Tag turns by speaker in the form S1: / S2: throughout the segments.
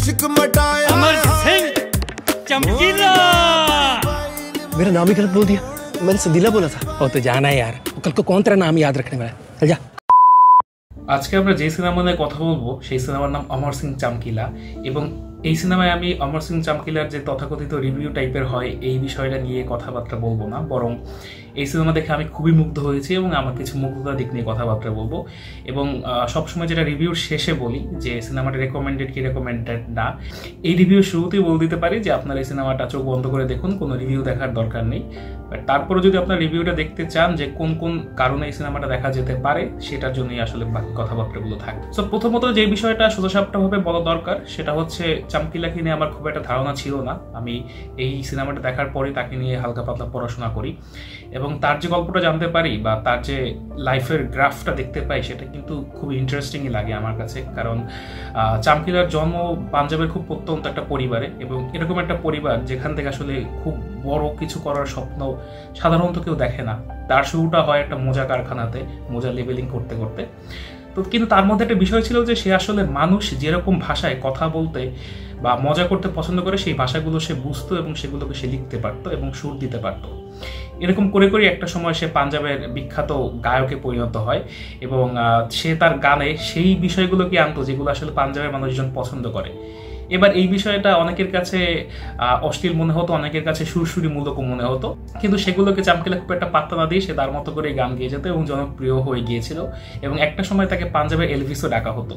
S1: इश्क मटाया।
S2: अमर सिंह चमकीला।
S3: मेरा नाम ही गलत बोल दिया, मैंने संदीला बोला था।
S2: वो तो जाना है यार, कल को कौन तेरा नाम याद रखने वाला है। चल जा।
S4: আজকে আমরা যে সিনেমা নিয়ে কথা বলবো সেই সিনেমার নাম অমর সিং চামকিলা এবং এই সিনেমায় আমি অমর সিং চামকিলার যে তথাকথিত রিভিউ টাইপের হয় এই বিষয়টা নিয়ে কথাবার্তা বলবো না, বরং এই সিনেমা দেখে আমি খুবই মুগ্ধ হয়েছি এবং আমার কিছু মুগ্ধতার দিক নিয়ে কথাবার্তা বলবো। এবং সবসময় যেটা রিভিউর শেষে বলি যে সিনেমাটা রেকমেন্ডেড কি রেকমেন্ডেড না, এই রিভিউ শুরুতেই বলে দিতে পারি যে আপনার এই সিনেমাটা চোখ বন্ধ করে দেখুন, কোনো রিভিউ দেখার দরকার নেই। তারপরে যদি আপনার রিভিউটা দেখতে চান যে কোন কোন কারণে এই সিনেমাটা দেখা যেতে পারে সেটার জন্যই আসলে বাকি কথাবার্তাগুলো থাকে। সো প্রথমত যে বিষয়টা সোজাসাপটাভাবে বলা দরকার সেটা হচ্ছে চামকিলাকে নিয়ে আমার খুব একটা ধারণা ছিল না। আমি এই সিনেমাটা দেখার পরে তাকে নিয়ে হালকা পাতলা পড়াশোনা করি এবং তার যে গল্পটা জানতে পারি বা তার যে লাইফের গ্রাফটা দেখতে পাই সেটা কিন্তু খুব ইন্টারেস্টিংই লাগে আমার কাছে। কারণ চামকিলার জন্ম পাঞ্জাবের খুব প্রত্যন্ত একটা পরিবারে এবং এরকম একটা পরিবার যেখান থেকে আসলে খুব বড় কিছু করার স্বপ্ন সাধারণত কেউ দেখে না। তার শুরুটা হয় একটা মোজা কারখানাতে, মোজা লেবেলিং করতে করতে। তো কিন্তু তার মধ্যে একটা বিষয় ছিল যে সে আসলে মানুষ যেরকম ভাষায় কথা বলতে বা মজা করতে পছন্দ করে সেই ভাষাগুলো সে বুঝতো এবং সেগুলোকে সে লিখতে পারতো এবং সুর দিতে পারতো। এরকম করে করে একটা সময় সে পাঞ্জাবের বিখ্যাত গায়কে পরিণত হয় এবং সে তার গানে সেই বিষয়গুলোকে আনতো যেগুলো আসলে পাঞ্জাবের মানুষজন পছন্দ করে। এবার এই বিষয়টা অনেকের কাছে অশ্লীল মনে হতো, অনেকের কাছে সুরসুরি মূলক মনে হতো, কিন্তু সেগুলোকে চামকিলা খুব একটা পাত্তা না দিয়ে সে তার মতো করে গান গেয়ে যেত এবং জনপ্রিয় হয়ে গিয়েছিল এবং একটা সময় তাকে পাঞ্জাবের এলভিসও ডাকা হতো।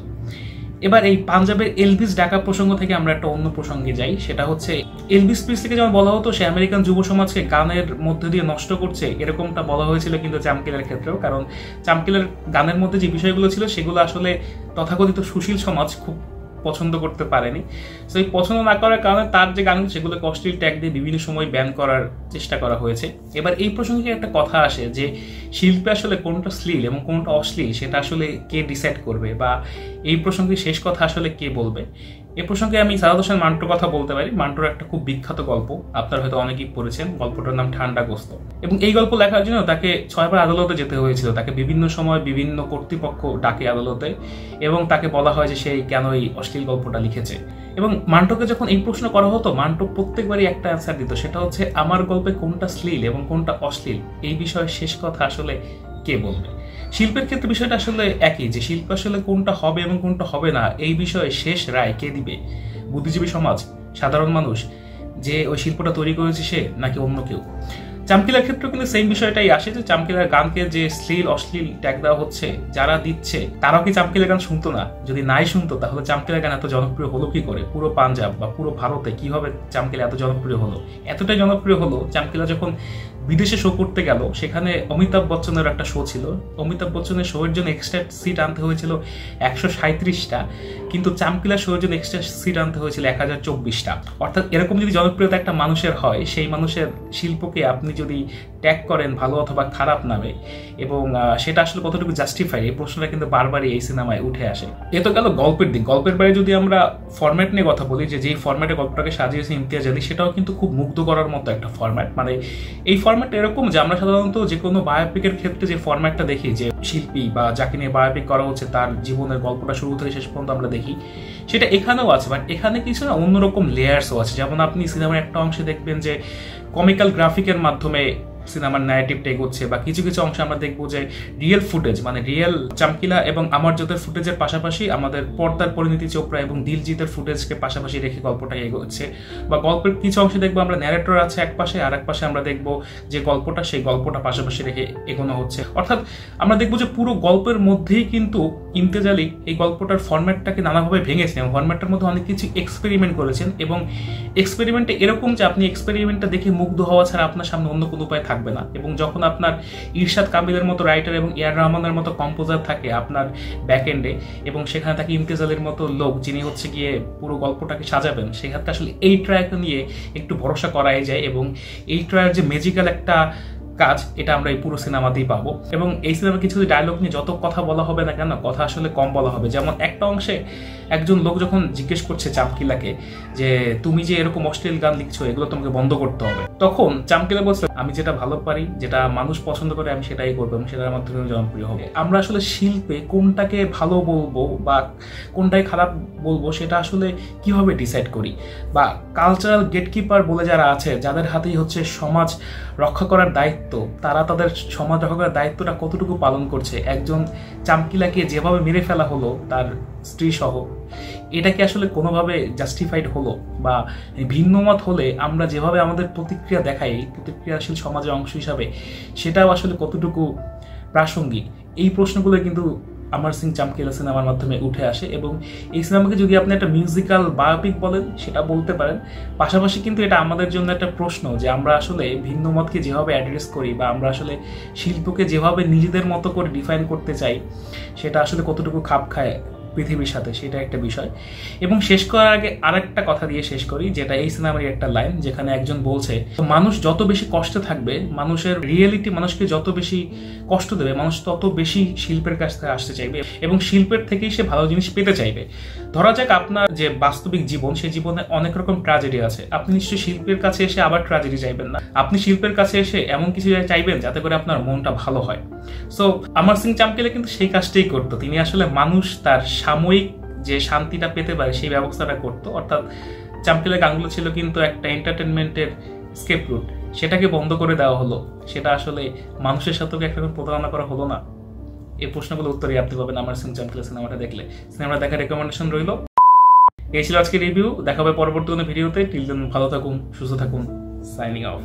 S4: এবার এই পাঞ্জাবের এলভিস ডাকা প্রসঙ্গ থেকে আমরা একটা অন্য প্রসঙ্গে যাই, সেটা হচ্ছে এলভিস প্রিসলিকে যেমন বলা হতো সে আমেরিকান যুব সমাজকে গানের মধ্যে দিয়ে নষ্ট করছে, এরকমটা বলা হয়েছিল কিন্তু চামকিলার ক্ষেত্রেও। কারণ চামকিলার গানের মধ্যে যে বিষয়গুলো ছিল সেগুলো আসলে তথাকথিত সুশীল সমাজ খুব পছন্দ করতে পারেনি। সো এই পছন্দ না করার কারণে তার যে গান সেগুলোকে অশ্লীল ট্যাগ দিয়ে বিভিন্ন সময় ব্যান করার চেষ্টা করা হয়েছে। এবার এই প্রসঙ্গে একটা কথা আসে যে শিল্পে আসলে কোনটা শ্লীল এবং কোনটা অশ্লীল সেটা আসলে কে ডিসাইড করবে বা এই প্রসঙ্গে শেষ কথা আসলে কে বলবে। এই প্রসঙ্গে আমি সাদাত হোসেন মান্টোর কথা বলতে পারি। মান্টোর একটা খুব বিখ্যাত গল্প আপনারা হয়তো অনেকেই পড়েছেন, গল্পটার নাম ঠান্ডা গোস্ত। এবং এই গল্প লেখার জন্য তাকে 6 বার আদালতে যেতে হয়েছিল। তাকে বিভিন্ন সময় বিভিন্ন কর্তৃপক্ষ ডাকে আদালতে এবং তাকে বলা হয় যে সে কেন এই অশ্লীল গল্পটা লিখেছে। এবং মান্টোকে যখন এই প্রশ্ন করা হতো মান্টো প্রত্যেকবারই একটা অ্যান্সার দিত, সেটা হচ্ছে আমার গল্পে কোনটা শ্লীল এবং কোনটা অশ্লীল এই বিষয়ে শেষ কথা আসলে কে বলবে। শিল্পের ক্ষেত্রে বিষয়টা আসলে একই, যে শিল্প আসলে কোনটা হবে এবং কোনটা হবে না এই বিষয়ে শেষ রায় কে দিবে? বুদ্ধিজীবী সমাজ, সাধারণ মানুষ, যে ওই শিল্পটা তৈরি করেছে সে, নাকি অন্য কেউ? চামকিলার ক্ষেত্রে কিন্তু সেম বিষয়টাই আসে যে চামকিলার গানকে যে শ্লীল অশ্লীল ট্যাগ দেওয়া হচ্ছে, যারা দিচ্ছে তারাও কি চামকিলার গান শুনতো না? যদি নাই শুনতো তাহলে চামকিলার গান এত জনপ্রিয় হলো কি করে? পুরো পাঞ্জাব বা পুরো ভারতে কিভাবে চামকিলা এত জনপ্রিয় হলো? এতটাই জনপ্রিয় হলো চামকিলা যখন বিদেশে শো করতে গেল, সেখানে অমিতাভ বচ্চনের একটা শো ছিল। অমিতাভ বচ্চনের শো এর জন্য এক্সট্রা সিট আনতে হয়েছিল 137টা, কিন্তু চামকিলা শো এর জন্য এক্সট্রা সিট আনতে হয়েছিল 1024টা। অর্থাৎ এরকম যদি জনপ্রিয়তা একটা মানুষের হয়, সেই মানুষের শিল্পকে আপনি যদি ট্যাগ করেন ভালো অথবা খারাপ নামে এবং সেটা আসলে কতটুকু জাস্টিফাই, এই প্রশ্নটা কিন্তু বারবারই এই সিনেমায় উঠে আসে। এ তো গেল গল্পের দিক। গল্পের বাইরে যদি আমরা ফরম্যাট নিয়ে কথা বলি, যে যেই ফরম্যাটে গল্পটাকে সাজিয়েছে ইমতিয়াজ আলী, সেটাও কিন্তু খুব মুগ্ধ করার মতো একটা ফরম্যাট। মানে এই ফরম্যাটটা এরকম যে আমরা সাধারণত যে কোনো বায়োপিকের ক্ষেত্রে যে ফরম্যাটটা দেখি, যে শিল্পী বা যাকে নিয়ে বায়োপিক করা হচ্ছে তার জীবনের গল্পটা শুরু থেকে শেষ পর্যন্ত আমরা দেখি, সেটা এখানেও আছে। বাট এখানে কিছু না অন্যরকম লেয়ার্সও আছে। যেমন আপনি সিনেমার একটা অংশে দেখবেন যে কমিক্যাল গ্রাফিকের মাধ্যমে সিনেমার ন্যারেটিভটা এগোচ্ছে, বা কিছু কিছু অংশে আমরা দেখবো যে রিয়েল ফুটেজ, মানে রিয়েল চামকিলা এবং আমারজোতের ফুটেজের পাশাপাশি আমাদের পর্দার পরিণীতি চোপড়া এবং দিলজিতের ফুটেজকে পাশাপাশি রেখে গল্পটা এগোচ্ছে। বা গল্পের কিছু অংশে দেখবো আমরা ন্যারেটর আছে এক পাশে, আর এক পাশে আমরা দেখবো যে গল্পটা, সেই গল্পটা পাশাপাশি রেখে এগোনো হচ্ছে। অর্থাৎ আমরা দেখবো যে পুরো গল্পের মধ্যেই কিন্তু ইমতিয়াজ আলী এই গল্পটার ফরম্যাটটাকে নানাভাবে ভেঙেছেন এবং ফরম্যাটটার মধ্যে অনেক কিছু এক্সপেরিমেন্ট করেছেন। এবং এক্সপেরিমেন্টে এরকম যে আপনি এক্সপেরিমেন্টটা দেখে মুগ্ধ হওয়া ছাড়া আপনার সামনে অন্য কোনো উপায় থাকবে না। এবং যখন আপনার ইরশাদ কাবিলের মতো রাইটার এবং এআর রহমানের মতো কম্পোজার থাকে আপনার ব্যাক এন্ডে, এবং সেখানে থাকে ইমতিয়াজ আলীর মতো লোক যিনি হচ্ছে গিয়ে পুরো গল্পটাকে সাজাবেন, সেক্ষেত্রে আসলে এই ট্র্যাকটা নিয়ে একটু ভরসা করাই যায়। এবং এই ট্র্যাকের যে ম্যাজিক্যাল একটা কাজ, এটা আমরা এই পুরো সিনেমাতেই পাবো। এবং এই সিনেমার কিছু ডায়লগ নিয়ে যত কথা বলা হবে না কেন, কথা আসলে কম বলা হবে। যেমন একটা অংশে একজন লোক যখন জিজ্ঞেস করছে চামকিলাকে যে তুমি যে এরকম অশ্লীল গান লিখছো এগুলো তোমাকে বন্ধ করতে হবে, তখন চামকিলা বলছে আমি যেটা ভালো পারি, যেটা মানুষ পছন্দ করে আমি সেটাই করবো এবং সেটার মাধ্যমে জনপ্রিয় হবে। আমরা আসলে শিল্পে কোনটাকে ভালো বলবো বা কোনটাই খারাপ বলবো সেটা আসলে কিভাবে ডিসাইড করি, বা কালচারাল গেটকিপার বলে যারা আছে যাদের হাতেই হচ্ছে সমাজ রক্ষা করার দায়িত্ব, তারা তাদের সমাজ রক্ষা করার দায়িত্বটা কতটুকু পালন করছে। একজন চামকিলাকে যেভাবে মেরে ফেলা হলো তার স্ত্রী সহ, এটা কি আসলে কোনোভাবে জাস্টিফাইড হলো? বা ভিন্ন মত হলে আমরা যেভাবে আমাদের প্রতিক্রিয়া দেখাই প্রতিক্রিয়াশীল সমাজের অংশ হিসাবে, সেটাও আসলে কতটুকু প্রাসঙ্গিক? এই প্রশ্নগুলো কিন্তু অমর সিং চামকিলা সিনেমার মাধ্যমে উঠে আসে। এবং এই সিনেমাকে যদি আপনি একটা মিউজিক্যাল বায়োপিক বলেন সেটা বলতে পারেন, পাশাপাশি কিন্তু এটা আমাদের জন্য একটা প্রশ্ন যে আমরা আসলে ভিন্ন মতকে যেভাবে অ্যাড্রেস করি বা আমরা আসলে শিল্পকে যেভাবে নিজেদের মতো করে ডিফাইন করতে চাই সেটা আসলে কতটুকু খাপ খায় পৃথিবীর সাথে, সেটা একটা বিষয়। এবং শেষ করার আগে আরেকটা কথা দিয়ে শেষ করি, যেটা এই সিনেমারই একটা লাইন, যেখানে একজন বলছে মানুষ যত বেশি কষ্টে থাকবে, মানুষের রিয়েলিটি মানুষকে যত বেশি কষ্ট দেবে, মানুষ তত বেশি শিল্পের কাছ থেকে আসতে চাইবে এবং শিল্পের থেকেই সে ভালো জিনিস পেতে চাইবে। ধরা যাক আপনার যে বাস্তবিক জীবন, সেই জীবনে অনেক রকম ট্র্যাজেডি আছে, আপনি নিশ্চয়ই শিল্পের কাছে এসে আবার ট্র্যাজেডি চাইবেন না, আপনি শিল্পের কাছে এসে এমন কিছু চাইবেন যাতে করে আপনার মনটা ভালো হয়। সো অমর সিং চামকিলা কিন্তু সেই কাজটাই করতো। তিনি আসলে মানুষ তার সাময়িক যে শান্তিটা পেতে পারে সেই ব্যবস্থাটা করতো। অর্থাৎ চামকিলা গানগুলো ছিল কিন্তু একটা এন্টারটেনমেন্টের স্কেপ রুট, সেটাকে বন্ধ করে দেওয়া হলো। সেটা আসলে মানুষের সাথে একরকম প্রতারণা করা হলো না? এই প্রশ্নগুলো উত্তরই আপনি পাবেন অমর সিং চামকিলা সিনেমাটা দেখলে। সিনেমাটা দেখার রেকমেন্ডেশন রইল। এই ছিল আজকে রিভিউ, দেখা হবে পরবর্তী কোনো ভিডিওতে। টিল দেন ভালো থাকুন, সুস্থ থাকুন, সাইনিং অফ।